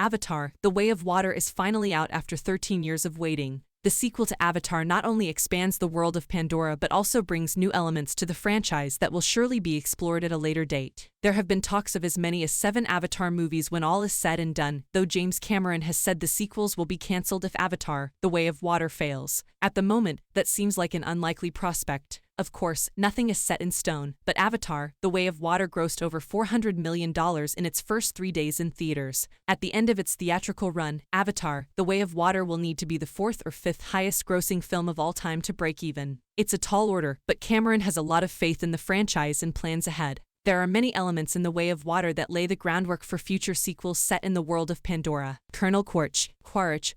Avatar, The Way of Water is finally out after 13 years of waiting. The sequel to Avatar not only expands the world of Pandora but also brings new elements to the franchise that will surely be explored at a later date. There have been talks of as many as 7 Avatar movies when all is said and done, though James Cameron has said the sequels will be cancelled if Avatar, The Way of Water fails. At the moment, that seems like an unlikely prospect. Of course, nothing is set in stone, but Avatar, The Way of Water grossed over $400 million in its first 3 days in theaters. At the end of its theatrical run, Avatar, The Way of Water will need to be the 4th or 5th highest grossing film of all time to break even. It's a tall order, but Cameron has a lot of faith in the franchise and plans ahead. There are many elements in The Way of Water that lay the groundwork for future sequels set in the world of Pandora. Colonel Quaritch,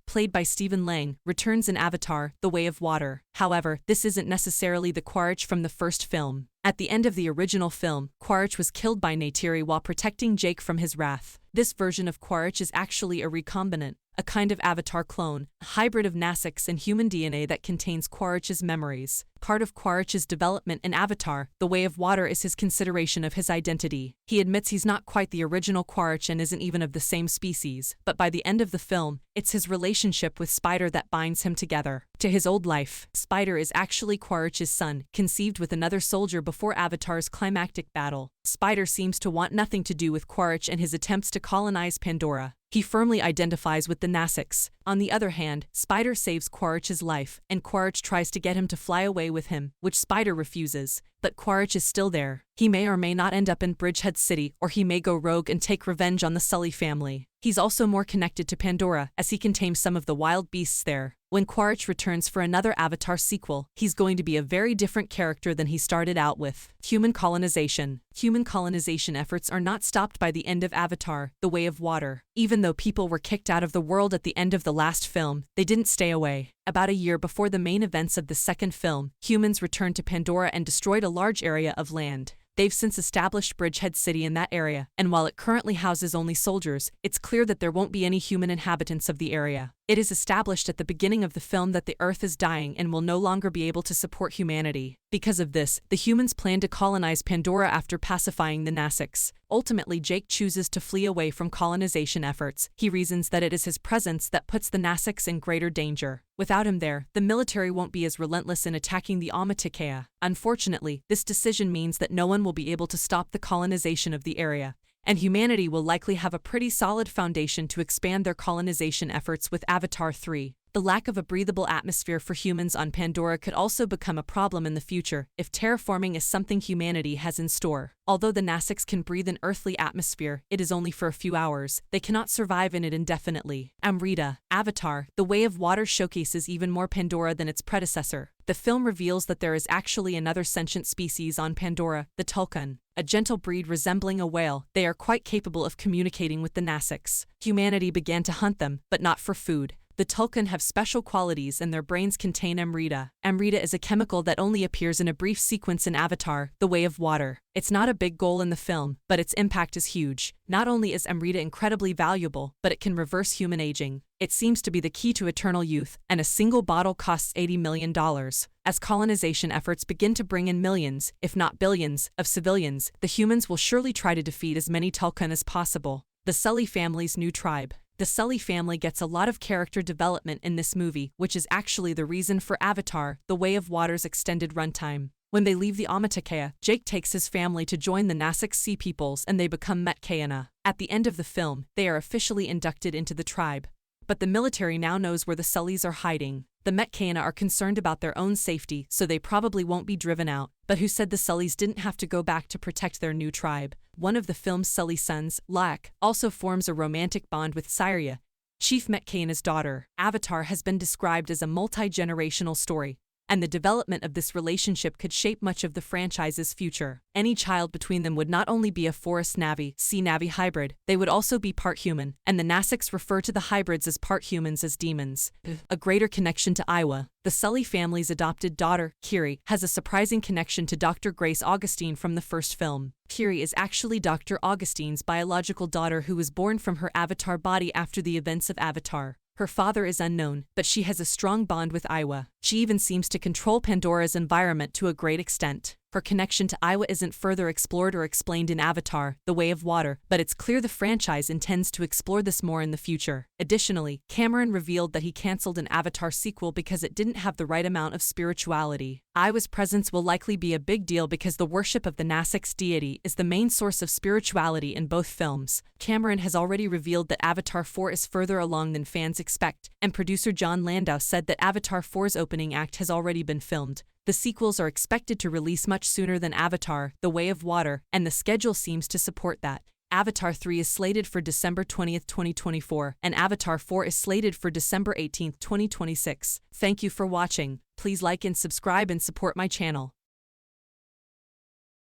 played by Stephen Lang, returns in Avatar, The Way of Water. However, this isn't necessarily the Quaritch from the first film. At the end of the original film, Quaritch was killed by Neytiri while protecting Jake from his wrath. This version of Quaritch is actually a recombinant, a kind of Avatar clone, a hybrid of Nasik's and human DNA that contains Quaritch's memories. Part of Quaritch's development in Avatar, The Way of Water is his consideration of his identity. He admits he's not quite the original Quaritch and isn't even of the same species, but by the end of the film, it's his relationship with Spider that binds him together to his old life. Spider is actually Quaritch's son, conceived with another soldier before Avatar's climactic battle. Spider seems to want nothing to do with Quaritch and his attempts to colonize Pandora. He firmly identifies with the Nasik's. On the other hand, Spider saves Quaritch's life, and Quaritch tries to get him to fly away with him, which Spider refuses. But Quaritch is still there. He may or may not end up in Bridgehead City, or he may go rogue and take revenge on the Sully family. He's also more connected to Pandora, as he can tame some of the wild beasts there. When Quaritch returns for another Avatar sequel, he's going to be a very different character than he started out with. Human colonization. Human colonization efforts are not stopped by the end of Avatar, The Way of Water. Even though people were kicked out of the world at the end of the last film, they didn't stay away. About a year before the main events of the second film, humans returned to Pandora and destroyed a large area of land. They've since established Bridgehead City in that area, and while it currently houses only soldiers, it's clear that there won't be any human inhabitants of the area. It is established at the beginning of the film that the Earth is dying and will no longer be able to support humanity. Because of this, the humans plan to colonize Pandora after pacifying the Nasik's. Ultimately, Jake chooses to flee away from colonization efforts. He reasons that it is his presence that puts the Nasik's in greater danger. Without him there, the military won't be as relentless in attacking the Aumatakea. Unfortunately, this decision means that no one will be able to stop the colonization of the area, and humanity will likely have a pretty solid foundation to expand their colonization efforts with Avatar 3. The lack of a breathable atmosphere for humans on Pandora could also become a problem in the future if terraforming is something humanity has in store. Although the Nasik's can breathe an earthly atmosphere, it is only for a few hours. They cannot survive in it indefinitely. Amrita. Avatar, The Way of Water showcases even more Pandora than its predecessor. The film reveals that there is actually another sentient species on Pandora, the Tulkun. A gentle breed resembling a whale, they are quite capable of communicating with the Nasik's. Humanity began to hunt them, but not for food. The Tulkun have special qualities and their brains contain Amrita. Amrita is a chemical that only appears in a brief sequence in Avatar, The Way of Water. It's not a big goal in the film, but its impact is huge. Not only is Amrita incredibly valuable, but it can reverse human aging. It seems to be the key to eternal youth, and a single bottle costs $80 million. As colonization efforts begin to bring in millions, if not billions, of civilians, the humans will surely try to defeat as many Tulkun as possible. The Sully family's new tribe. The Sully family gets a lot of character development in this movie, which is actually the reason for Avatar, The Way of Water's extended runtime. When they leave the Aumatakea, Jake takes his family to join the Nasik's Sea Peoples and they become Metkaena. At the end of the film, they are officially inducted into the tribe. But the military now knows where the Sullys are hiding. The Metkaena are concerned about their own safety, so they probably won't be driven out. But who said the Sullys didn't have to go back to protect their new tribe? One of the film's Sully sons, Lak, also forms a romantic bond with Syria, Chief Metkaena's daughter. Avatar has been described as a multi-generational story, and the development of this relationship could shape much of the franchise's future. Any child between them would not only be a forest Navi, sea Navi hybrid, they would also be part human, and the Nasik's refer to the hybrids as part humans as demons. A greater connection to Aiwa. The Sully family's adopted daughter, Kiri, has a surprising connection to Dr. Grace Augustine from the first film. Kiri is actually Dr. Augustine's biological daughter who was born from her Avatar body after the events of Avatar. Her father is unknown, but she has a strong bond with Aiwa. She even seems to control Pandora's environment to a great extent. Her connection to Iwa isn't further explored or explained in Avatar: The Way of Water, but it's clear the franchise intends to explore this more in the future. Additionally, Cameron revealed that he cancelled an Avatar sequel because it didn't have the right amount of spirituality. Iwa's presence will likely be a big deal because the worship of the Nasik's deity is the main source of spirituality in both films. Cameron has already revealed that Avatar 4 is further along than fans expect, and producer John Landau said that Avatar 4's opening act has already been filmed. The sequels are expected to release much sooner than Avatar: The Way of Water, and the schedule seems to support that. Avatar 3 is slated for December 20, 2024, and Avatar 4 is slated for December 18, 2026. Thank you for watching. Please like and subscribe and support my channel.